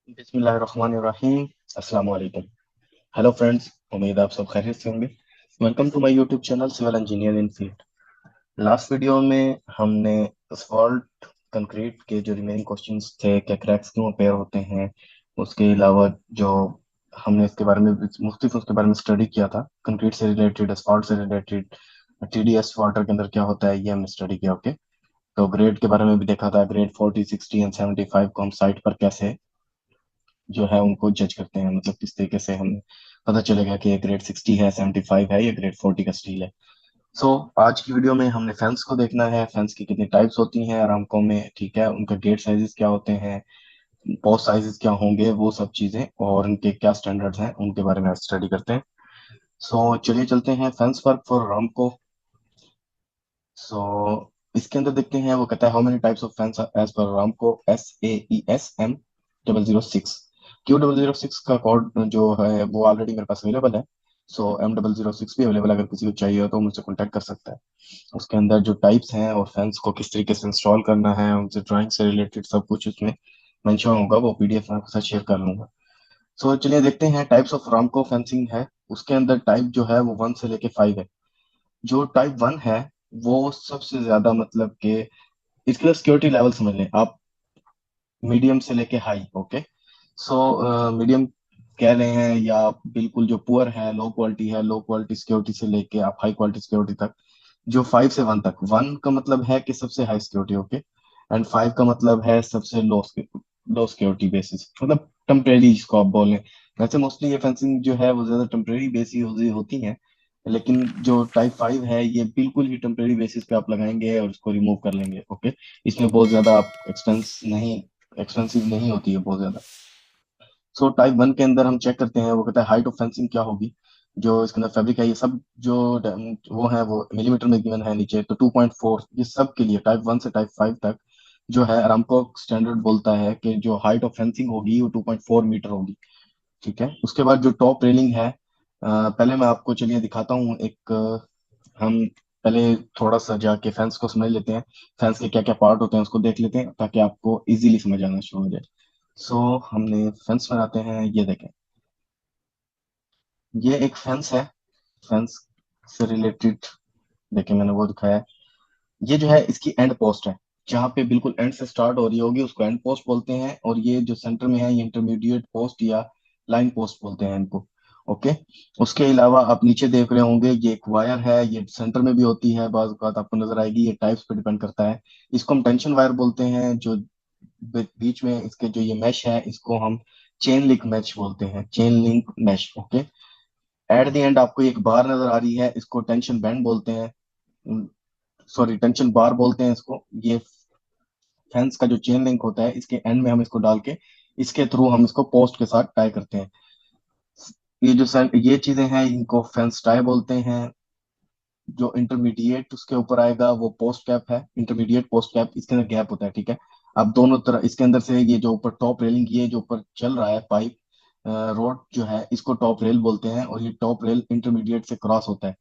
बिस्मिल्लाहिर्रहमानिर्रहीम। अस्सलाम वालेकुम। हेलो फ्रेंड्स, उम्मीद आप सब खैरियत से होंगे। Welcome to my YouTube channel civil engineer in field. Last video में हमने असफॉल्ट कंक्रीट के जो रिमेनिंग क्वेश्चंस थे, क्या क्रैक्स क्यों अपेयर होते हैं, उसके अलावा जो हमने इसके बारे में मुख्तलिफ उसके बारे में स्टडी किया था, कंक्रीट से रिलेटेड, असफॉल्ट से रिलेटेड, टीडीएस वाटर के अंदर क्या होता है, ये हमने स्टडी किया। ओके, तो ग्रेड के बारे में भी देखा था। ग्रेड 40, 60 एंड 75 को हम साइट पर कैसे जो है उनको जज करते हैं, मतलब किस तरीके से हमें पता चलेगा कि ये ग्रेड 60 है, 75 है, या ग्रेड 40 का स्टील है। सो आज की वीडियो में हमने फैंस को देखना है, फैंस की कितनी टाइप्स होती हैं आरामको में, ठीक है, उनका गेट साइजेस क्या होते हैं, पोस्ट साइजेस क्या होंगे, वो सब चीजें और उनके क्या स्टैंडर्ड्स हैं, उनके बारे में आज स्टडी करते हैं। सो चलिए चलते हैं फैंस वर्क फॉर रामको। सो इसके अंदर देखते हैं, वो कहता है how many types of fence as per Aramco SAES M006। Q006 का कोड जो है वो ऑलरेडी मेरे पास अवेलेबल है। सो M006 भी अवेलेबल, अगर किसी को चाहिए हो तो मुझसे कॉन्टैक्ट कर सकता है। उसके अंदर जो टाइप्स हैं और फैंस को किस तरीके से इंस्टॉल करना है, उनसे ड्राइंग से रिलेटेड सब कुछ उसमें मेंशन होगा, वो PDF मैं आपके साथ शेयर कर लूंगा। सो चलिए देखते हैं, टाइप्स ऑफ रामको फेंसिंग है। उसके अंदर टाइप जो है वो 1 से लेके 5 है। जो टाइप 1 है वो सबसे ज्यादा, मतलब कि इसके सिक्योरिटी लेवल समझ लें आप, मीडियम से लेके हाई। ओके, सो मीडियम कह रहे हैं, या बिल्कुल जो पुअर है, लो क्वालिटी सिक्योरिटी से लेके आप हाई क्वालिटी सिक्योरिटी तक। जो 5 से 1 तक, 1 का मतलब है कि सबसे हाई सिक्योरिटी, ओके, एंड 5 का मतलब है सबसे लो सिक्योरिटी बेसिस, मतलब टेम्परेरी जिसको आप बोलें। वैसे मोस्टली ये फेंसिंग जो है वो ज्यादा टेम्परेरी बेसिस होती हैं, लेकिन जो टाइप 5 है ये बिल्कुल ही टेम्परेरी बेसिस पे आप लगाएंगे और उसको रिमूव कर लेंगे। ओके, इसमें बहुत ज्यादा आप एक्सपेंसिव नहीं होती है बहुत ज्यादा। सो टाइप 1 के अंदर हम चेक करते हैं, वो कहता है हाइट ऑफ फेंसिंग क्या होगी। जो इसके अंदर फैब्रिक है, ये सब जो वो है वो मिलीमीटर में गिवन है नीचे, तो 2.4 ये सब के लिए टाइप 1 से टाइप 5 तक जो है अरामको स्टैंडर्ड बोलता है कि जो हाइट ऑफ फेंसिंग होगी वो 2.4 मीटर होगी। ठीक है, उसके बाद जो टॉप रेलिंग है, पहले मैं आपको चलिए दिखाता हूँ एक, हम पहले थोड़ा सा जाके फैंस को समझ लेते हैं। फैंस के क्या क्या पार्ट होते हैं उसको देख लेते हैं, ताकि आपको इजीली समझ आना शुरू हो जाए। सो हमने फेंस बनाते हैं, ये देखें, ये एक फेंस है। फेंस से रिलेटेड देखें, मैंने वो दिखाया है। ये जो है इसकी एंड पोस्ट है, जहाँ पे बिल्कुल एंड से स्टार्ट हो रही होगी उसको एंड पोस्ट बोलते हैं, और ये जो सेंटर में है ये इंटरमीडिएट पोस्ट या लाइन पोस्ट बोलते हैं इनको। ओके, उसके अलावा आप नीचे देख रहे होंगे, ये एक वायर है, ये सेंटर में भी होती है, बाज़ औक़ात आपको नजर आएगी, ये टाइप्स पे डिपेंड करता है। इसको हम टेंशन वायर बोलते हैं। जो बीच में इसके जो ये मैश है, इसको हम चेन लिंक मैश बोलते हैं, chain link mesh. Okay, at the end आपको एक बार नजर आ रही है, इसको टेंशन बैंड बोलते हैं, सॉरी टेंशन बार बोलते हैं इसको। ये फेंस का जो चेन लिंक होता है, इसके एंड में हम इसको डाल के इसके थ्रू हम इसको पोस्ट के साथ टाई करते हैं। ये चीजें हैं, इनको फेंस टाई बोलते हैं। जो इंटरमीडिएट उसके ऊपर आएगा वो पोस्ट कैप है, इंटरमीडिएट पोस्ट कैप, इसके अंदर गैप होता है। ठीक है, अब दोनों तरह इसके अंदर से ये जो ऊपर टॉप रेलिंग, ये जो ऊपर चल रहा है पाइप रोड जो है, इसको टॉप रेल बोलते हैं, और ये टॉप रेल इंटरमीडिएट से क्रॉस होता है।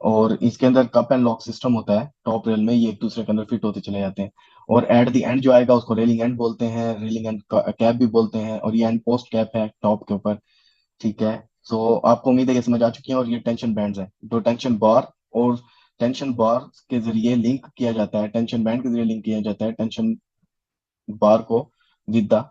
और इसके अंदर कप एंड लॉक सिस्टम होता है टॉप रेल में, ये एक दूसरे के अंदर फिट होते चले जाते हैं। और एट द एंड जो आएगा उसको रेलिंग एंड बोलते हैं, रेलिंग एंड कैप भी बोलते हैं, और ये एंड पोस्ट कैप है टॉप के ऊपर। ठीक है, सो आपको उम्मीद है ये समझ आ चुकी है। और ये टेंशन बैंड्स हैं, दो टेंशन बार, और टेंशन बार के जरिए लिंक किया जाता है, टेंशन बैंड के जरिए लिंक किया जाता है टेंशन बार को विद द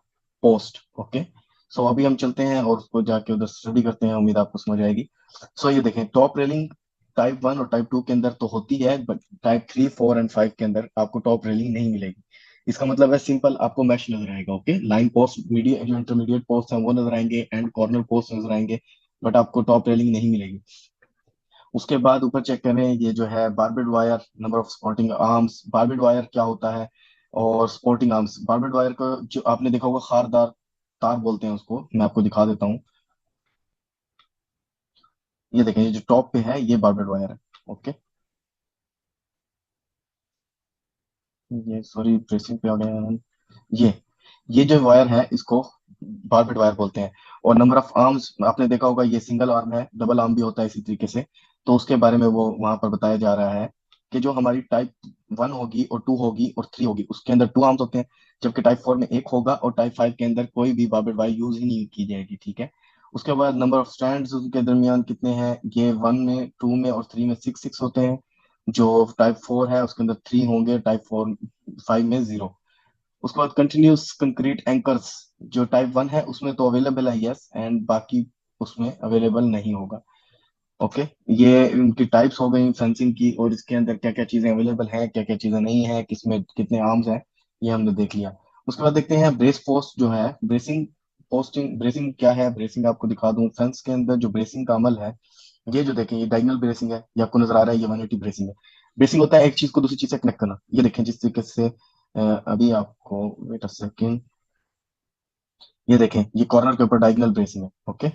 पोस्ट। ओके, सो अभी हम चलते हैं और उसको जाके उधर स्टडी करते हैं, उम्मीद आपको समझ आएगी। सो ये देखें, टॉप रेलिंग टाइप 1 और टाइप 2 के अंदर तो होती है, बट टाइप 3, 4 एंड 5 के अंदर आपको टॉप रेलिंग नहीं मिलेगी। इसका मतलब है सिंपल, आपको मैश नजर आएगा। ओके, लाइन पोस्ट, मीडियम जो इंटरमीडिएट पोस्ट है वो नजर आएंगे, एंड कॉर्नर पोस्ट नजर आएंगे, बट आपको टॉप रेलिंग नहीं मिलेगी। उसके बाद ऊपर चेक करें, ये जो है barbed wire, number of supporting arms. Barbed wire क्या होता है, और सपोर्टिंग आर्म्स। बारबेड वायर को जो आपने देखा होगा खारदार तार बोलते हैं उसको, मैं आपको दिखा देता हूँ। ये देखें, ये जो टॉप पे है ये बारबेड वायर है। ओके, ये सॉरी ट्रेसिंग पे आ गया है। ये ये जो वायर है इसको बारबेड वायर बोलते हैं। और नंबर ऑफ आर्म्स आपने देखा होगा, ये सिंगल आर्म है, डबल आर्म भी होता है इसी तरीके से। तो उसके बारे में वो वहां पर बताया जा रहा है कि जो हमारी टाइप 1 होगी और 2 होगी और 3 होगी, उसके अंदर 2 आर्म्स होते हैं। जबकि टाइप 4 में एक होगा, और टाइप 5 के अंदर कोई भी बार्बेड वायर यूज ही नहीं की जाएगी, ठीक है। उसके बाद नंबर ऑफ स्ट्रैंड्स उनके दरमियान कितने हैं, ये 1 में, 2 में और 3 में 6 6 होते हैं। जो टाइप 4 है उसके अंदर 3 होंगे, टाइप 4 5 में 0। उसके बाद कंटिन्यूस कंक्रीट एंकर्स, जो टाइप 1 है उसमें तो अवेलेबल है, यस, एंड बाकी उसमें अवेलेबल नहीं होगा। ओके, ये इनकी टाइप्स हो गई फेंसिंग की, और इसके अंदर क्या क्या चीजें अवेलेबल हैं, क्या क्या चीजें नहीं है, किसमें कितने आर्म्स हैं, ये हमने देख लिया। उसके बाद देखते हैं ब्रेस पोस्ट जो है, ब्रेसिंग पोस्टिंग। ब्रेसिंग क्या है, ब्रेसिंग आपको दिखा दूं, फेंस के अंदर जो ब्रेसिंग का अमल है, ये जो देखें, ये डायगोनल ब्रेसिंग है, ये आपको नजर आ रहा है, ये 180 ब्रेसिंग है। ब्रेसिंग होता है एक चीज को दूसरी चीज से कनेक्ट करना, ये देखें जिस तरीके से अभी आपको, वेट अ सेकंड, ये देखें, ये कॉर्नर के ऊपर डायगोनल ब्रेसिंग है, ओके।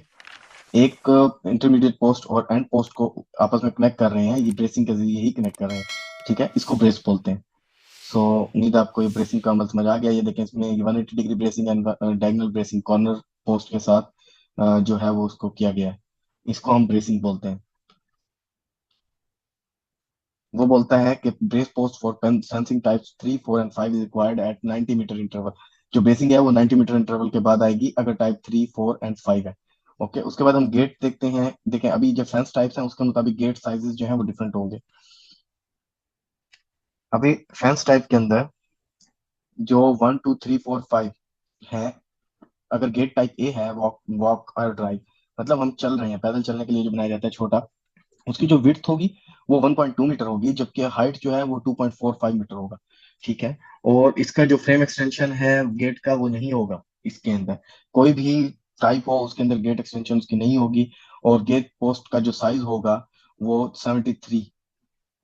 एक इंटरमीडिएट पोस्ट और एंड पोस्ट को आपस में कनेक्ट कर रहे हैं, ये ब्रेसिंग के जरिए ही कनेक्ट कर रहे हैं, ठीक है, इसको ब्रेस बोलते हैं। सो उम्मीद है आपको ये ब्रेसिंग का अमल समझ आ गया। ये देखें, इसमें 180 degree bracing and diagonal bracing corner post के साथ जो है वो उसको किया गया है, इसको हम ब्रेसिंग बोलते हैं। वो बोलता है कि brace post for fencing types 3 4 and 5 is required at 90 metre interval. जो ब्रेसिंग है वो 90 मीटर इंटरवल के बाद आएगी अगर टाइप 3 4 एंड 5 है। ओके, उसके बाद हम गेट देखते हैं। देखें, अभी जो फेंस टाइप्स हैं उसके मुताबिक गेट साइजेस जो हैं वो डिफरेंट होंगे। अभी फेंस टाइप के अंदर जो 1 2 3 4 5 है, अगर गेट टाइप ए है, वॉक वॉक और ड्राइव, मतलब हम चल रहे हैं, पैदल चलने के लिए जो बनाया जाता है छोटा, उसकी जो विड्थ होगी वो 1.2 मीटर होगी, जबकि हाइट जो है वो 2.45 मीटर होगा, ठीक है। और इसका जो फ्रेम एक्सटेंशन है गेट का वो नहीं होगा, इसके अंदर कोई भी टाइप हो उसके अंदर गेट एक्सटेंशन उसकी नहीं होगी। और गेट पोस्ट का जो साइज होगा वो 73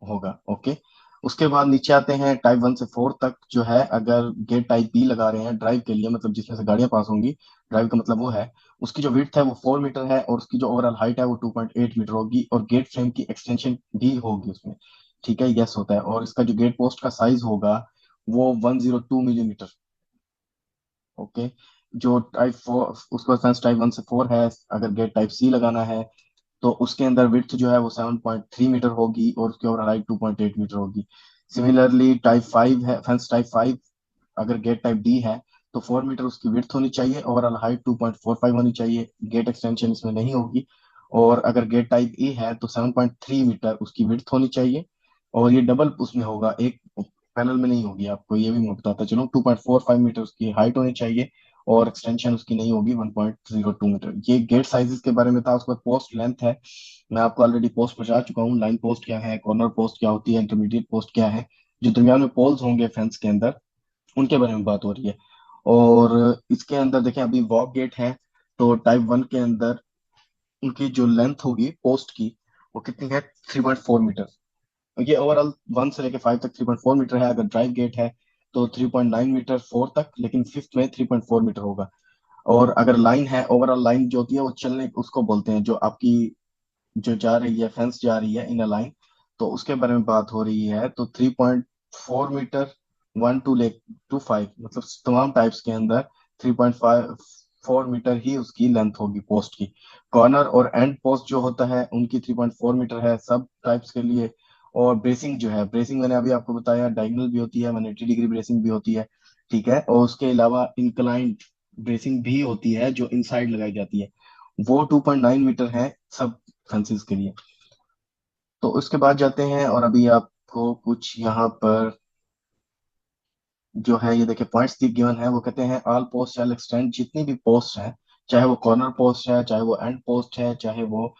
होगा, ओके। उसके बाद नीचे आते हैं, टाइप 1 से 4 तक जो है, अगर गेट टाइप बी लगा रहे हैं ड्राइव के लिए, मतलब जिसमें से गाड़ियां पास होंगी, ड्राइव का मतलब वो है, उसकी जो विड्थ है वो 4 मीटर है, और उसकी जो ओवरऑल हाइट है वो 2.8 मीटर होगी, और गेट फ्रेम की एक्सटेंशन भी होगी उसमें, ठीक है, यस होता है। और इसका जो गेट पोस्ट का साइज होगा वो 102 मिलीमीटर, ओके। जो टाइप 4, उसका सेंस टाइप 1 से 4 है, अगर गेट टाइप सी लगाना है तो उसके अंदर विड्थ जो है वो 7.3 मीटर होगी, और उसकी ओवरऑल हाइट 2.8 मीटर होगी। सिमिलरली टाइप 5 है, फेंस टाइप 5, अगर गेट टाइप डी है तो 4 मीटर उसकी विड्थ होनी चाहिए, ओवरऑल हाइट 2.45 होनी चाहिए, गेट एक्सटेंशन इसमें नहीं होगी। और अगर गेट टाइप ई है तो 7.3 मीटर उसकी विड्थ होनी चाहिए, और ये डबल उसमें होगा, एक पैनल में नहीं होगी, आपको ये भी मैं बताता चलूँ। 2.45 मीटर उसकी हाइट होनी चाहिए, और एक्सटेंशन उसकी नहीं होगी 1.02 मीटर। ये गेट साइजेस के बारे में था। उसके बाद पोस्ट लेंथ है, मैं आपको ऑलरेडी पोस्ट बता चुका हूँ, लाइन पोस्ट क्या है, कॉर्नर पोस्ट क्या होती है, इंटरमीडिएट पोस्ट क्या है, जो दरमियान में पोल्स होंगे फेंस के अंदर, उनके बारे में बात हो रही है। और इसके अंदर देखें, अभी वॉक गेट है, तो टाइप 1 के अंदर उनकी जो लेंथ होगी पोस्ट की वो कितनी है, 3.4 मीटर। ये ओवरऑल 1 से लेकर 5 तक 3.4 मीटर है। अगर ड्राइव गेट है तो 3.9 मीटर 4 तक, लेकिन फिफ्थ में 3.4 मीटर होगा। और अगर लाइन है, ओवरऑल लाइन जो होती है वो चलने उसको बोलते हैं, जो आपकी जो जा रही है, फेंस जा रही है इन लाइन, तो उसके बारे में बात हो रही है। तो 3.4 मीटर 1 to 5, मतलब तमाम टाइप्स के अंदर 3.4 मीटर ही उसकी लेंथ होगी पोस्ट की। कॉर्नर और एंड पोस्ट जो होता है उनकी 3.4 मीटर है सब टाइप्स के लिए। और ब्रेसिंग जो है, ब्रेसिंग मैंने अभी आपको बताया डायगोनल भी होती है, 180 डिग्री ब्रेसिंग भी होती है, ठीक है। और उसके अलावा इंक्लाइंट ब्रेसिंग भी होती है जो इनसाइड लगाई जाती है, वो 2.9 मीटर है सब फेंसिस के लिए। तो उसके बाद जाते हैं, और अभी आपको कुछ यहाँ पर जो है, ये देखिए पॉइंट्स दी गिवन है, वो कहते हैं ऑल पोस्ट शैल एक्सटेंड, जितनी भी पोस्ट है, चाहे वो कॉर्नर पोस्ट है, चाहे वो एंड पोस्ट है, चाहे वो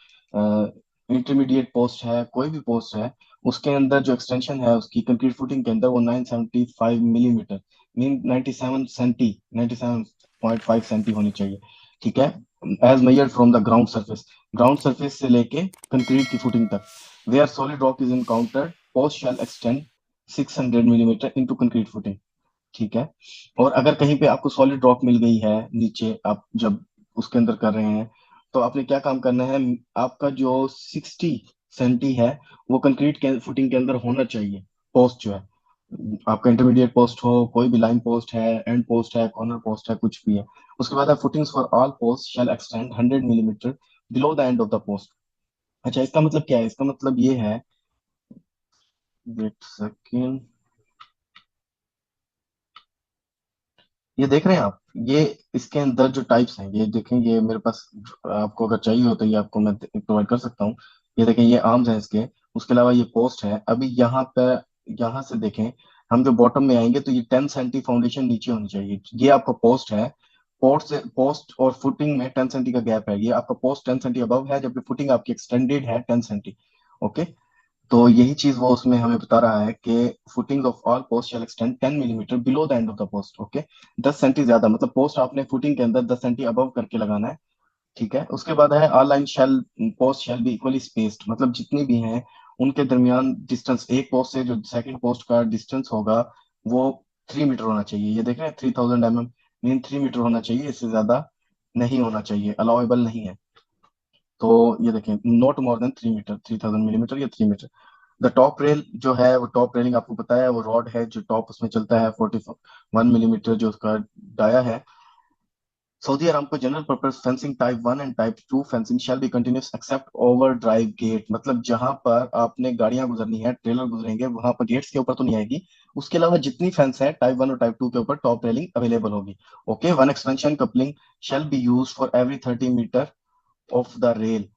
इंटरमीडिएट पोस्ट है, कोई भी पोस्ट है, उसके अंदर जो एक्सटेंशन है उसकी कंक्रीट फुटिंग के अंदर वो 975 मिलीमीटर, मीन 97 होनी चाहिए, ठीक है, as measured from the ground surface, ground surface से लेके कंक्रीट की फुटिंग तक। Where solid rock is encountered, post shall extend 600 millimetre into concrete footing, ठीक है। और अगर कहीं पे आपको सॉलिड रॉक मिल गई है नीचे, आप जब उसके अंदर कर रहे हैं, तो आपने क्या काम करना है, आपका जो 60 सेंटी है वो कंक्रीट के फुटिंग के अंदर होना चाहिए, पोस्ट जो है, आपका इंटरमीडिएट पोस्ट हो, कोई भी लाइन पोस्ट है, एंड पोस्ट है, कॉर्नर पोस्ट है, कुछ भी है। उसके बाद footings for all post shall extend 100 millimetre below the end of the post. अच्छा, इसका मतलब क्या है, इसका मतलब ये है, वेट सेकेंड, ये देख रहे हैं आप, ये इसके अंदर जो टाइप्स हैं, ये देखें, ये मेरे पास, आपको अगर चाहिए हो तो ये आपको मैं प्रोवाइड कर सकता हूँ। ये देखें, ये आर्म्स हैं इसके। उसके अलावा ये पोस्ट है। अभी यहाँ पे, यहाँ से देखें, हम जो बॉटम में आएंगे तो ये 10 सेंटी फाउंडेशन नीचे होनी चाहिए। ये आपका पोस्ट है। पोस्ट और फुटिंग में 10 सेंटी का गैप है। ये आपका पोस्ट 10 सेंटी अबव है, जबकि फुटिंग आपकी एक्सटेंडेड है 10 सेंटी। ओके। तो यही चीज वो उसमें हमें बता रहा है कि footing of all post shall extend 10 millimetre below the end of the post. Okay. 10 centi ज्यादा, मतलब पोस्ट आपने फुटिंग के अंदर 10 सेंटी अबव करके लगाना है। ठीक है। उसके बाद है all line shall, post shall be equally spaced, मतलब जितनी भी हैं उनके दरमियान डिस्टेंस, एक पोस्ट से जो सेकंड पोस्ट का डिस्टेंस होगा वो 3 मीटर होना चाहिए। ये देख रहे हैं, 3000 mm, मीन 3 मीटर होना चाहिए, इससे ज्यादा नहीं होना चाहिए, अलाउेबल नहीं है। तो ये देखें, not more than 3 metre, 3000 millimetre या 3 मीटर। द टॉप रेल जो है, वो टॉप रेलिंग आपको पता है, वो रॉड है जो टॉप उसमें चलता है, 41 मिलीमीटर जो उसका डाया है। Saudi Aramco general purpose fencing type 1 and type 2 fencing shall be continuous except over drive gate, मतलब जहां पर आपने गाड़ियां गुजरनी है, ट्रेलर गुजरेंगे, वहां पर गेट्स के ऊपर तो नहीं आएगी। उसके अलावा जितनी फेंस है टाइप 1 और टाइप 2 के ऊपर टॉप रेलिंग अवेलेबल होगी। Okay. One expansion coupling shall be use for every 30 metre of the rail.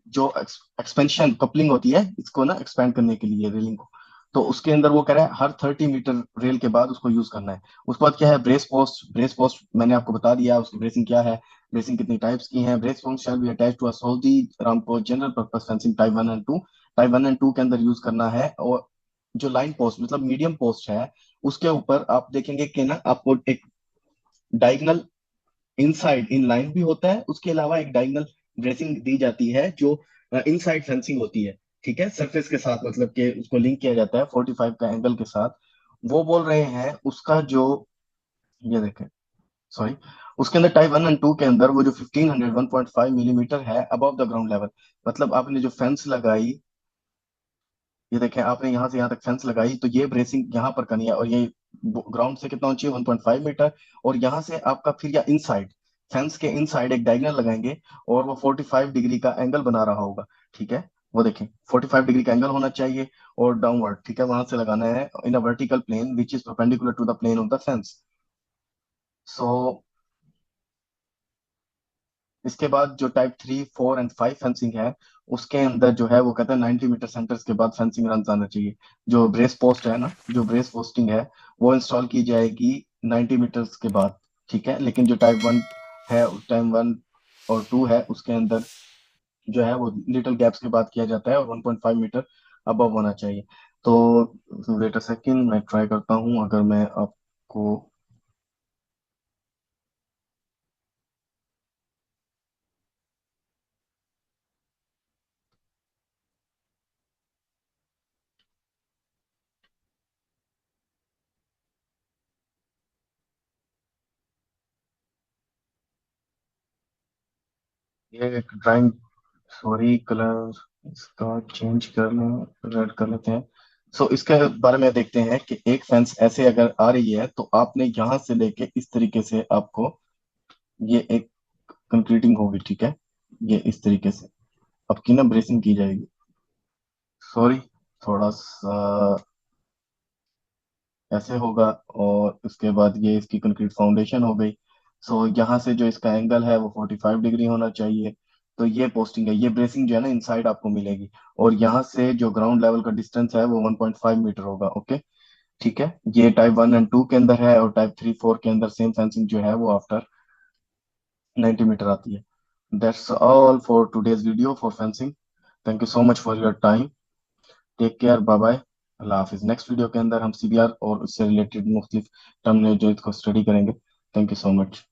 जो एक्सपेंशन कपलिंग होती है, इसको ना एक्सपेंड करने के लिए रेलिंग को, तो उसके अंदर वो कह रहा है हर 30 मीटर रेल के बाद उसको यूज करना है। उसके बाद क्या है, ब्रेस पोस्ट। ब्रेस पोस्ट मैंने आपको बता दिया, उसकी ब्रेसिंग क्या है, ब्रेसिंग कितनी टाइप्स की है। Brace post shall be attach to a Saudi Aramco general purpose fencing type 1 and 2। Type 1 and 2 के अंदर यूज करना है। और जो लाइन पोस्ट मतलब मीडियम पोस्ट है, उसके ऊपर आप देखेंगे कि ना आपको एक डायगनल इनसाइड इन लाइन भी होता है, उसके अलावा एक डायगनल ब्रेसिंग दी जाती है जो इनसाइड फेंसिंग होती है। ठीक है, सरफेस के साथ, मतलब कि उसको लिंक किया जाता है 45 का एंगल के साथ। वो बोल रहे हैं उसका जो, ये देखें, सॉरी, उसके अंदर टाइप 1 एंड 2 के अंदर वो जो 1500 1.5 मिलीमीटर है अबव द ग्राउंड लेवल, मतलब आपने जो फेंस लगाई, ये देखें, आपने यहाँ से यहाँ तक फेंस लगाई, तो ये ब्रेसिंग यहाँ पर करनी है। और ये ग्राउंड से कितना ऊंची है, 1.5 मीटर। और यहाँ से आपका फिर या इनसाइड, फेंस के इनसाइड एक डायगनल लगाएंगे, और वो 45 डिग्री का एंगल बना रहा होगा। ठीक है, वो देखें, 45 डिग्री का एंगल होना चाहिए, और डाउनवर्ड, ठीक है, वहां से लगाना है in a vertical plane which is perpendicular to the plane of the fence. So इसके बाद जो टाइप 3 4 एंड 5 फेंसिंग है, उसके अंदर जो है वो कहता है 90 मीटर सेंटर्स के बाद फेंसिंग रन आना चाहिए। जो ब्रेस पोस्ट है ना, जो ब्रेस पोस्टिंग है, वो इंस्टॉल की जाएगी 90 मीटर्स के बाद। ठीक है, लेकिन जो टाइप 1 है, टाइप 1 और 2 है, उसके अंदर जो है वो लिटिल गैप्स के बाद किया जाता है, और 1.5 मीटर अबव होना चाहिए। तो वेट अ सेकंड, मैं ट्राई करता हूँ, अगर मैं आपको, ये एक ड्राइंग, सॉरी, कलर इसका चेंज कर लें, रेड कर लेते हैं। सो इसके बारे में देखते हैं कि एक फेंस ऐसे अगर आ रही है, तो आपने यहां से लेके इस तरीके से आपको, ये एक कंक्रीटिंग होगी। ठीक है, ये इस तरीके से आपकी ना ब्रेसिंग की जाएगी। सॉरी, थोड़ा सा ऐसे होगा, और उसके बाद ये इसकी कंक्रीट फाउंडेशन हो गई। सो यहाँ से जो इसका एंगल है वो 45 डिग्री होना चाहिए। तो ये पोस्टिंग है, ये ब्रेसिंग जो है ना इनसाइड आपको मिलेगी। और यहाँ से जो ग्राउंड लेवल का डिस्टेंस है वो 1.5 मीटर होगा। ओके। ठीक है, ये टाइप 1 एंड 2 के अंदर है, और टाइप 3 4 के अंदर सेम फेंसिंग जो है वो आफ्टर 90 मीटर आती है। That's all for today's video for fencing. Thank you so much for your time. Take care, bye bye, अल्लाह हाफिज। नेक्स्ट वीडियो के अंदर हम सीबीआर और उससे रिलेटेड मुख्तलिफ टर्म जो इसको स्टडी करेंगे। Thank you so much.